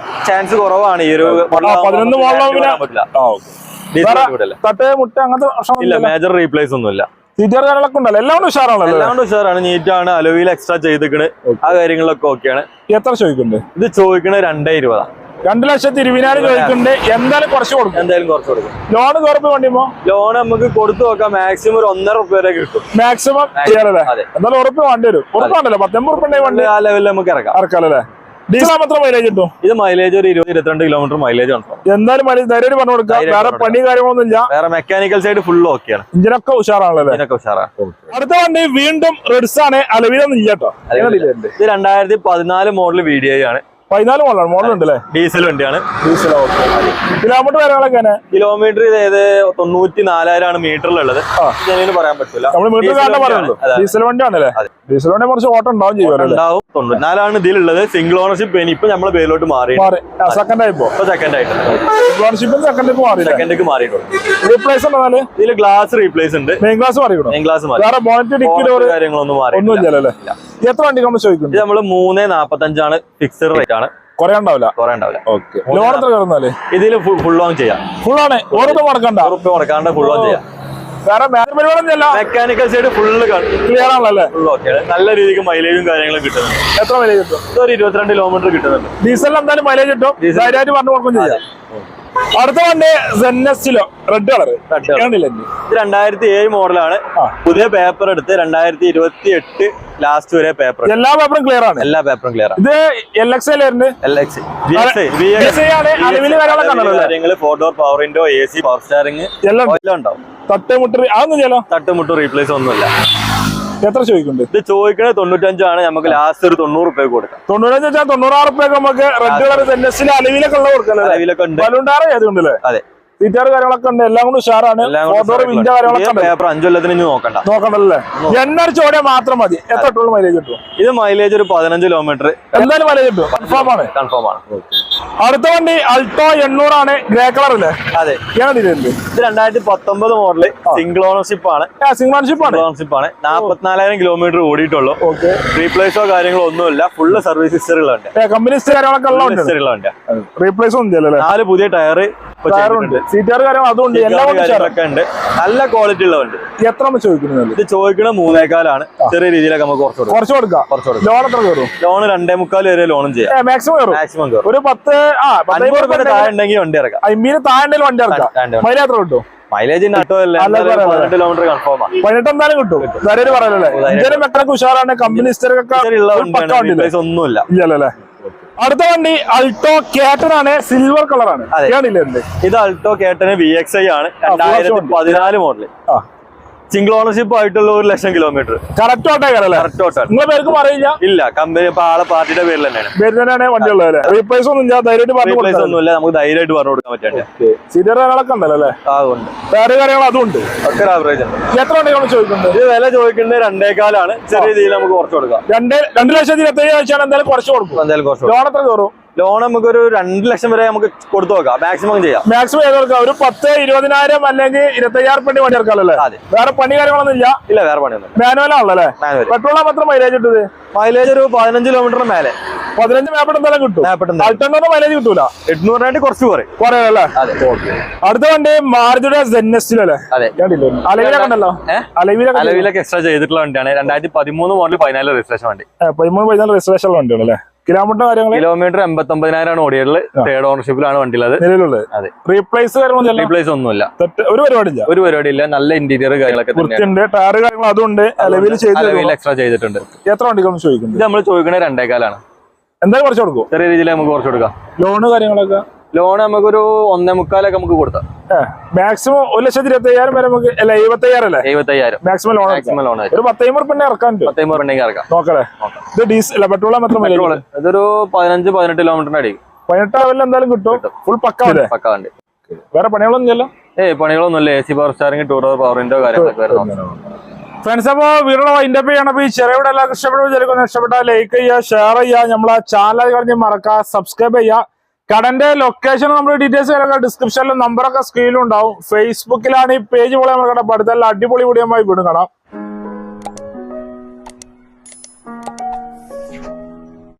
ചാൻസ് കുറവാണ് ഈ ഒരു 11 മോഡൽ. തട്ട് മുട്ട അങ്ങനത്തെ മേജർ റീപ്ലേസ് ഒന്നും ഇല്ല. സീറ്റർ കാര്യങ്ങളൊക്കെ ഉണ്ടല്ലോ? എല്ലാം ഉഷാറാണല്ലോ? എല്ലാം ഉഷാറാണ്. നീറ്റാണ്. അലവിൽ എക്സ്ട്രാ ചെയ്തിക്കണ്. ആ കാര്യങ്ങളിലൊക്കെ ഓക്കെയാണ്. എത്ര ചോദിക്കുന്നുണ്ട്? ഇത് ചോദിക്കണത് 2.20. 2,20,000 ചോദിക്കുന്നുണ്ട്. എന്തായാലും കുറച്ച് കൊടുക്കും. എന്തായാലും കുറച്ച് കൊടുക്കും. ലോൺ കുറപ്പ് വേണ്ടിപ്പോ ലോൺ നമുക്ക് കൊടുത്തു നോക്കാം. മാക്സിമം ഒരു 1.5 റുപ്യ വരെ കിട്ടും. മാക്സിമം ചെയ്യാറല്ലേ? എന്തായാലും ഉറപ്പ് വേണ്ടി വരും. ഉറപ്പാണല്ലോ? 19 റുപ്യ വണ്ടി ആ ലെവലിൽ നമുക്ക് ഇറക്കാം. ഡീസൽ മാത്രം മൈലേജ് കിട്ടും. ഇത് മൈലേജ് ഒരു 20-22 കിലോമീറ്റർ മൈലേജ് ആണ്. എന്തായാലും മൈലേജ് ധൈര്യം പറഞ്ഞു കൊടുക്കാം. വേറെ പണി കാര്യങ്ങളൊന്നും ഇല്ല. വേറെ മെക്കാനിക്കൽ സൈഡ് ഫുൾ ഓക്കെയാണ്. ഇഞ്ചിനൊക്കെ ഉഷാറാണല്ലോ. ഇതിനൊക്കെ ഉഷാറാണ്. അടുത്ത വണ്ടി വീണ്ടും റെഡ്സ് ആണ്. അലവിലൊന്നും ഇല്ല കേട്ടോ. ഇത് 2014 മോഡൽ VDI ആണ്. 14 മോഡലാണ്. മോഡൽ ഉണ്ട് അല്ലേ? ഡീസൽ വണ്ടിയാണ്. ഡീസൽ. കിലോമീറ്റർ കാര്യങ്ങളൊക്കെ കിലോമീറ്റർ ഇത് 94,000 ആണ് മീറ്ററിലുള്ളത്. പറയാൻ പറ്റില്ല. ഡീസൽ വണ്ടിയാണല്ലേ? ഡീസൽ വണ്ടി കുറച്ച് ഓട്ടം ഉണ്ടാവും ചെയ്യും. 94 ഇതിലുള്ളത്. സിംഗിൾ ഓണർഷിപ്പ് ഇപ്പൊ നമ്മളെ പേരിലോട്ട് മാറി. സെക്കൻഡ് ആയിപ്പോ സെക്കൻഡ് ആയിട്ട് സെക്കൻഡിലേക്ക് മാറിയിട്ടുണ്ട്. റീപ്ലേസ് ഉണ്ടോ? ഇതിൽ ഗ്ലാസ് റീപ്ലേസ് ഉണ്ട്. മെയിൻ ഗ്ലാസ് കാര്യങ്ങളൊന്നും ഒന്നുമില്ലല്ലേ? എത്ര വണ്ടി നമ്മൾ ചോദിക്കുന്നത്? ഇത് നമ്മള് 345 ഫിക്സഡ് റേറ്റ് ആണ്. കുറെ ഉണ്ടാവില്ല. ലോൺ എത്ര കയറുന്നാല്? ഇതില് ഫുൾ ഓൺ ചെയ്യാം. ഫുൾ ആണ്. ഓരോ മുടക്കണ്ട. മുടക്കാണ്ട് ഫുൾ ഓൺ ചെയ്യാം. വേറെ പരിപാടിയൊന്നുമില്ല. മെക്കാനിക്കൽ സൈഡ് ഫുള്ള് ക്ലിയർ ആണല്ലേ? നല്ല രീതിക്ക് മൈലേജും കാര്യങ്ങളും കിട്ടുന്നുണ്ട്. എത്ര മൈലേജ് കിട്ടും? ഒരു 22 കിലോമീറ്റർ കിട്ടുന്നുണ്ട്. ഡീസൽ എന്തായാലും മൈലേജ് കിട്ടും. ധൈര്യമായിട്ട് പറഞ്ഞു കൊടുക്കും ചെയ്യാം. അടുത്ത വണ്ടി ZNSലോ റെഡ് കളർ. ഇത് 2007 മോഡലാണ്. പുതിയ പേപ്പർ എടുത്ത് 2028 ലാസ്റ്റ് വരെ പേപ്പർ. എല്ലാ പേപ്പറും ക്ലിയർ ആണ്. എല്ലാ പേപ്പറും ക്ലിയർ ആണ്. ഇത് LX കാര്യങ്ങള് 4 door power window, AC, power steering എല്ലാം ഉണ്ടാവും. തട്ടുമുട്ട് അതൊന്നും ചെയ്യാലോ? തട്ടുമുട്ട് റീപ്ലേസ് ഒന്നുമില്ല. എത്ര ചോദിക്കുന്നുണ്ട്? ഇത് ചോദിക്കുന്നത് 95 ആണ്. നമുക്ക് ലാസ്റ്റ് ഒരു 90 രൂപ കൊടുക്കാം. 95 96 നമുക്ക് റെഡ് കളർ ZNSൽ അലവിലൊക്കെ ഉള്ള കൊടുക്കാം. ഏതുകൊണ്ടല്ലേ? അതെ. സീറ്റാർ കാര്യങ്ങളൊക്കെ ഉണ്ട്. എല്ലാം കൊണ്ട് ഉഷാറാണ്. പേപ്പർ 5 കൊല്ലത്തിന് നോക്കണ്ടല്ലേ? എണ്ണ ചോടെ മാത്രം മതി. എത്ര മൈലേജ് കിട്ടും? ഇത് മൈലേജ് ഒരു 15 കിലോമീറ്റർ എന്തായാലും മൈലേജ് കിട്ടും. കൺഫേം ആണ്. അടുത്ത വണ്ടി അൾട്ടോ 800 ആണ്. ഗ്രേ കളർ അല്ലേ? അതെ. ഇത് 2019 മോഡല്. സിംഗിൾ ഓണർഷിപ്പ് ആണ്. സിംഗിൾ ഓണർഷിപ്പ് ആണ്. 44,000 കിലോമീറ്റർ ഓടിയിട്ടുള്ളൂ. റീപ്ലേസോ കാര്യങ്ങളോ ഒന്നുമില്ല. Full service ഹിസ്റ്ററികളുണ്ട്. കമ്പനി കാര്യങ്ങളൊക്കെ ഉള്ള റീപ്ലേസ് ഒന്നും 4 പുതിയ ടയറ് സീറ്റാർ കാര്യങ്ങൾ അതുകൊണ്ട് എല്ലാം ഉണ്ട്. നല്ല ക്വാളിറ്റി ഉള്ള വണ്ടി. എത്ര ചോദിക്കുന്നത്? ഇത് ചോദിക്കണ 3,400. ചെറിയ രീതിയിലൊക്കെ നമുക്ക് കുറച്ച് കൊടുക്കാം. ലോൺ എത്ര കയറും? ലോൺ 2.25 വരെ ലോണും ചെയ്യാം. മാക്സിമം ഒരു 50 രൂപ താഴെ ഉണ്ടെങ്കിൽ വണ്ടി ഇറക്കാം. 50 താഴെ വണ്ടി ഇറക്കാം. മൈലേജ് എത്ര കിട്ടും? മൈലേജ് 18 കിലോമീറ്റർ കൺഫേം ആണ്. 18 എന്തായാലും കിട്ടും. പറയല്ലേ? ഉഷാറാണ്. കമ്പനി ഒന്നുമില്ല. ഇല്ലല്ലേ? അടുത്ത വണ്ടി അൾട്ടോ കേട്ടൻ ആണ്. സിൽവർ കളറാണ്. ഇത് അൾട്ടോ കേട്ടന് VXI ആണ്. 2014 മോഡല്. സിംഗിൾ ഓണർഷിപ്പ് ആയിട്ടുള്ള 1,00,000 കിലോമീറ്റർ. കറക്റ്റ് നിങ്ങളുടെ പേർക്ക് പറയില്ല? ഇല്ല. കമ്പനി ആളെ പാർട്ടിയുടെ പേരിൽ തന്നെയാണ് വണ്ടി ഉള്ളത്. റീപ്ലേസ് ഒന്നുമില്ല. ഒന്നുമില്ല. നമുക്ക് ധൈര്യമായിട്ട് പറഞ്ഞു കൊടുക്കാൻ പറ്റാ. സീറ്റർ കാര്യങ്ങളൊക്കെ ഉണ്ടല്ലോ? വേറെ കാര്യങ്ങൾ അതുണ്ട്. ഒക്കെ ആവറേജ് ഉണ്ട്. എത്ര വണ്ടികളാണ് ചോദിക്കുന്നത്? ഇത് വില ചോദിക്കുന്നത് 2.25 ആണ്. ചെറിയ രീതിയിൽ നമുക്ക് കുറച്ച് കൊടുക്കാം. 2,27,000 എന്തായാലും കുറച്ച് കൊടുക്കും. എന്തായാലും കുറച്ച്. ലോൺ എത്ര കയറും? ലോൺ നമുക്ക് ഒരു 2 ലക്ഷം വരെ നമുക്ക് കൊടുത്തു നോക്കാം. മാക്സിമം ചെയ്യാം. മാക്സിമം ചെയ്ത് കൊടുക്കാം. ഒരു 10-20,000 അല്ലെങ്കിൽ 25,000 വണ്ടി ഇറക്കാമല്ലേ? വേറെ പണി കാര്യങ്ങളൊന്നും ഇല്ല. ഇല്ല, വേറെ പണിയൊന്നും. മാനുവലാണല്ലേ? പെട്രോൾ മാത്രം മൈലേജ് കിട്ടുന്നത്? മൈലേജ് ഒരു 15 കിലോമീറ്ററിന് മേലെ. 15 മേപ്പെട്ട് എന്തായാലും കിട്ടും. അൾട്ടോന്റെ മൈലേജ് കിട്ടൂല. 800 കുറച്ച് കുറയല്ലേ? അടുത്ത വണ്ടി മാരുതിയുടെ ZNSലല്ലേ? അലവിലൊക്കെ ഉണ്ടല്ലോ. അലവിലൊക്കെ എക്സ്ട്രാ ചെയ്തിട്ടുള്ള വണ്ടിയാണ്. 2013 മോഡൽ 14 രജിസ്ട്രേഷൻ വണ്ടി. 13 രജിസ്ട്രേഷൻ വണ്ടിയാണ് അല്ലേ? കിലോമീറ്റർ 89,000 ആണ് ഓടിയുള്ളത്. തേർഡ് ഓണർഷിപ്പിലാണ് വണ്ടി ഉള്ളത്. അതെ. റീപ്ലേസ് ഒന്നുമില്ല. ഒരു പരിപാടിയില്ല. നല്ല ഇന്റീരിയർ കാര്യങ്ങളൊക്കെ ടയർ കാര്യങ്ങൾ അതുണ്ട്. എക്സ്ട്രാ ചെയ്തിട്ടുണ്ട്. എത്ര വണ്ടികളാണ് ചോദിക്കുന്നത്? ഇത് നമ്മൾ ചോദിക്കുന്നത് 2.25 എന്തായാലും കുറച്ച് കൊടുക്കും. ചെറിയ രീതിയിൽ നമുക്ക് കുറച്ച് കൊടുക്കാം. ലോണ് കാര്യങ്ങളൊക്കെ? ലോൺ നമുക്കൊരു 1.25 നമുക്ക് കൊടുക്കാം. മാക്സിമം 1,25,000 വരെ നമുക്ക്. 75,000 അല്ലേ? 75,000 മാക്സിമം ലോൺ. ഒരു 10,000 ഇറക്കാൻ നോക്കല്ലേ? ഇത് ഡീസൽ പെട്രോൾ മാത്രം. ഇതൊരു 15-18 കിലോമീറ്ററിന് അടിക്കും. 18 എന്തായാലും കിട്ടും. ഫുൾ പക്ക വണ്ടി. വേറെ പണികളൊന്നും ഇല്ല. പണികളൊന്നുമില്ല. AC power steering, 2 door power window കാര്യങ്ങളൊക്കെ. ഫ്രണ്ട്സ്, അപ്പൊ വീഡിയോ വൈൻഡപ്പ് ചെയ്യണം. അപ്പൊ ഈ ചെറിയ എല്ലാവർക്കും ഇഷ്ടപ്പെട്ട ലൈക്ക് ചെയ്യുക, ഷെയർ ചെയ്യുക, നമ്മളെ ചാനൽ കഴിഞ്ഞ് മറക്കുക, സബ്സ്ക്രൈബ് ചെയ്യുക. കടന്റെ ലൊക്കേഷൻ നമ്മുടെ ഡീറ്റെയിൽസ് കാര്യങ്ങളൊക്കെ ഡിസ്ക്രിപ്ഷനിലും നമ്പറൊക്കെ സ്ക്രീനിലും ഉണ്ടാവും. ഫേസ്ബുക്കിലാണ് ഈ പേജ് പോലെ നമ്മൾ കണ്ടപ്പോൾ അടുത്തെല്ലാം അടിപൊളി വീഡിയോ വീണ്ടും കാണാം.